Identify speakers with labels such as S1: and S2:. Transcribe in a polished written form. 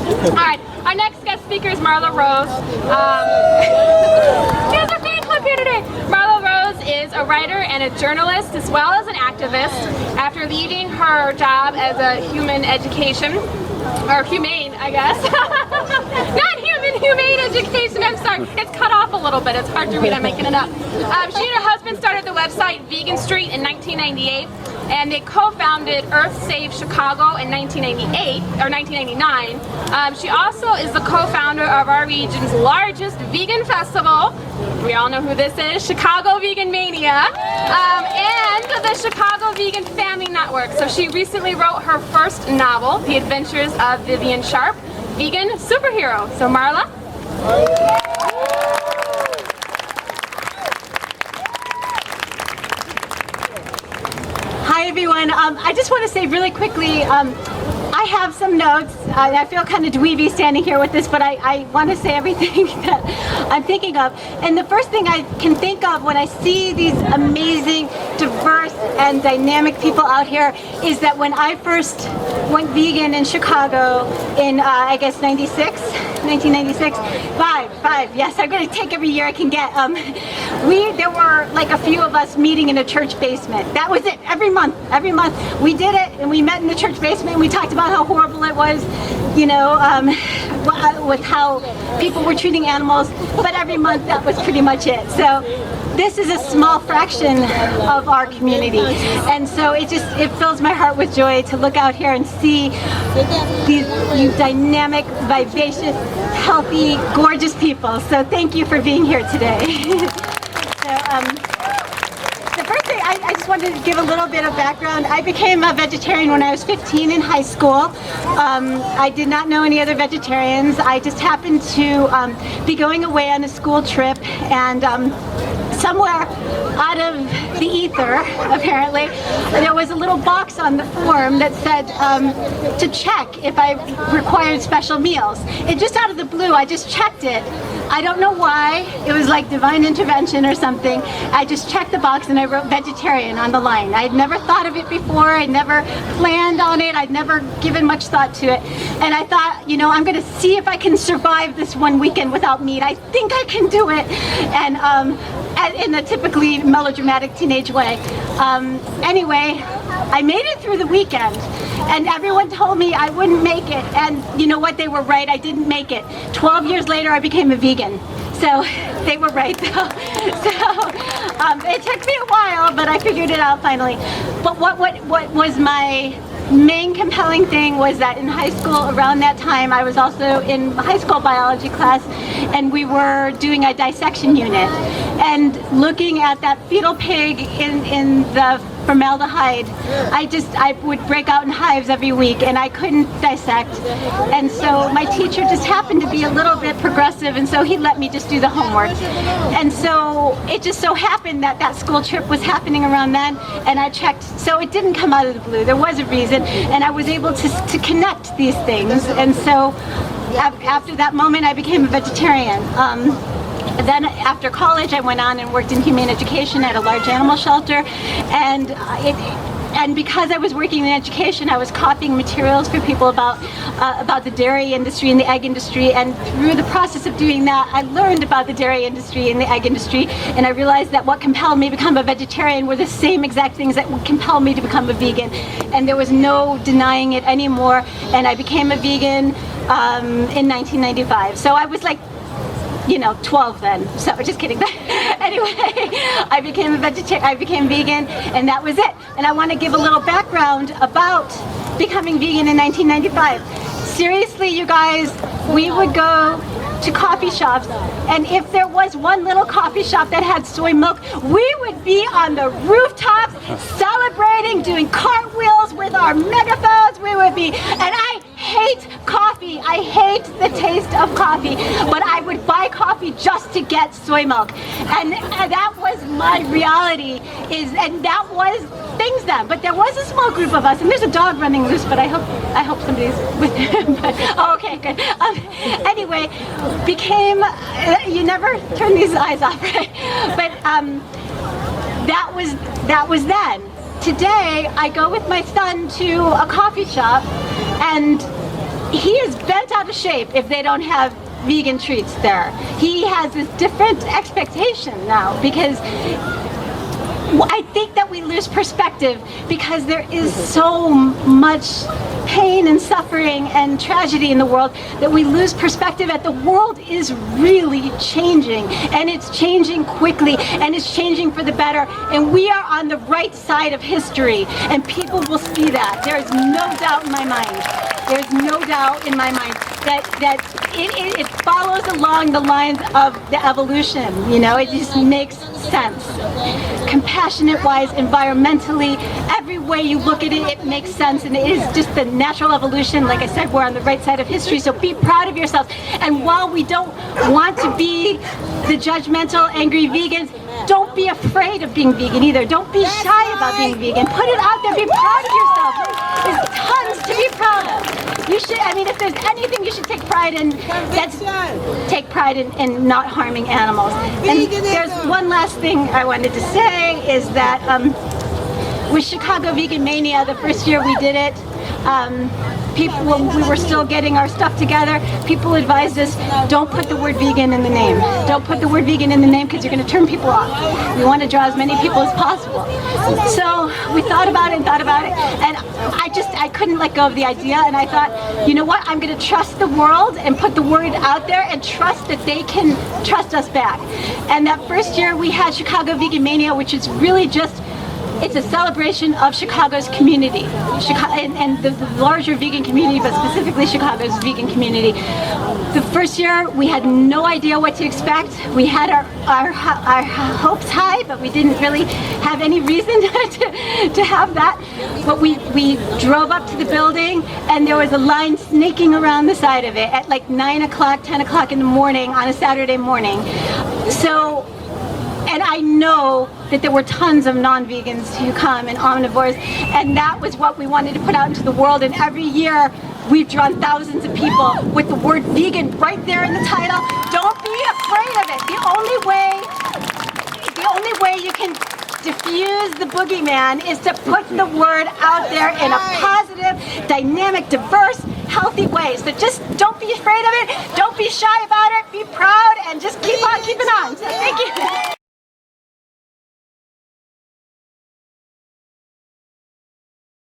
S1: All right, our next guest speaker is Marla Rose. She has a fan club here today. Marla Rose is a writer and a journalist as well as an activist. After leaving her job as a human education, or humane, I guess. Not human, humane education, I'm sorry. It's cut off a little bit, it's hard to read, I'm making it up. She and her husband started the website Vegan Street in 1998, and they co-founded Earth Save Chicago in 1998, or 1999. She also is the co-founder of our region's largest vegan festival. We all know who this is, Chicago Vegan Mania, and the Chicago Vegan Family Network. So she recently wrote her first novel, The Adventures of Vivian Sharp, Vegan Superhero. So Marla?
S2: Hi everyone, I just want to say really quickly, I have some notes. I feel kind of dweeby standing here with this, but I want to say everything that I'm thinking of. And the first thing I can think of when I see these amazing, diverse, and dynamic people out here is that when I first went vegan in Chicago in, I guess, 1996, five, yes, I'm going to take every year I can get. There were like a few of us meeting in a church basement. That was it, every month we did it, and we met in the church basement and we talked about how horrible it was, you know, with how people were treating animals, but every month that was pretty much it. So this is a small fraction of our community, and so it fills my heart with joy to look out here and see these dynamic, vivacious, healthy, gorgeous people. So thank you for being here today. The first thing, I just wanted to give a little bit of background. I became a vegetarian when I was 15 in high school. I did not know any other vegetarians. I just happened to be going away on a school trip, and somewhere out of the ether, apparently, there was a little box on the form that said to check if I required special meals. And just out of the blue, I just checked it. I don't know why. It was like divine intervention or something. I just checked the box and I wrote vegetarian on the line. I'd never thought of it before. I'd never planned on it. I'd never given much thought to it. And I thought, you know, I'm going to see if I can survive this one weekend without meat. I think I can do it. And in a typically melodramatic teenage way. Anyway, I made it through the weekend, and everyone told me I wouldn't make it, and you know what, they were right, I didn't make it. 12 years later I became a vegan, so they were right though. It took me a while, but I figured it out finally. But what was my main compelling thing was that in high school, around that time, I was also in high school biology class, and we were doing a dissection unit, and looking at that fetal pig in the formaldehyde, I would break out in hives every week, and I couldn't dissect. And so my teacher just happened to be a little bit progressive, and so he let me just do the homework. And so it just so happened that that school trip was happening around then, and I checked. So it didn't come out of the blue. There was a reason, and I was able to connect these things. And so after that moment, I became a vegetarian. Then after college, I went on and worked in humane education at a large animal shelter, and because I was working in education, I was copying materials for people about the dairy industry and the egg industry, and through the process of doing that, I learned about the dairy industry and the egg industry, and I realized that what compelled me to become a vegetarian were the same exact things that would compel me to become a vegan, and there was no denying it anymore, and I became a vegan in 1995. So I was like, you know, 12 then, so just kidding. Anyway, I became a vegetarian, I became vegan, and that was it. And I want to give a little background about becoming vegan in 1995. Seriously, you guys, we would go to coffee shops, and if there was one little coffee shop that had soy milk, we would be on the rooftops celebrating, doing cartwheels with our megaphones. We would be, and I hate coffee. I hate the taste of coffee, but I would buy coffee just to get soy milk, and that was my reality. And that was things then. But there was a small group of us, and there's a dog running loose, but I hope somebody's with him. But, oh, okay, good. Anyway, became you never turn these eyes off, right? But that was then. Today, I go with my son to a coffee shop, and he is bent out of shape if they don't have vegan treats there. He has this different expectation now because I think that we lose perspective because there is so much pain and suffering and tragedy in the world that we lose perspective that the world is really changing, and it's changing quickly, and it's changing for the better, and we are on the right side of history, and people will see that. There is no doubt in my mind. There's no doubt in my mind that it follows along the lines of the evolution, you know, it just makes sense. Compassionate-wise, environmentally, every way you look at it, it makes sense, and it is just the natural evolution. Like I said, we're on the right side of history, so be proud of yourselves. And while we don't want to be the judgmental, angry vegans, don't be afraid of being vegan either. Don't be shy about being vegan. Put it out there, be proud of yourself. There's tons to be proud of. You should, I mean, if there's anything you should take pride in, that's take pride in not harming animals. And there's one last thing I wanted to say is that with Chicago Vegan Mania, the first year we did it, people, when we were still getting our stuff together, people advised us, don't put the word vegan in the name. Don't put the word vegan in the name because you're going to turn people off. We want to draw as many people as possible. So we thought about it and thought about it, and I couldn't let go of the idea, and I thought, you know what, I'm going to trust the world and put the word out there and trust that they can trust us back. And that first year we had Chicago Vegan Mania, which is really just, it's a celebration of Chicago's community, and the larger vegan community, but specifically Chicago's vegan community. The first year, we had no idea what to expect. We had our hopes high, but we didn't really have any reason to have that. But we drove up to the building, and there was a line snaking around the side of it at like 9 o'clock, 10 o'clock in the morning on a Saturday morning. So, and I know that there were tons of non-vegans who come and omnivores, and that was what we wanted to put out into the world. And every year we've drawn thousands of people with the word vegan right there in the title. Don't be afraid of it. The only way you can diffuse the boogeyman is to put the word out there in a positive, dynamic, diverse, healthy way. So just don't be afraid of it. Don't be shy about it. Be proud and just keep on keeping on. So thank you.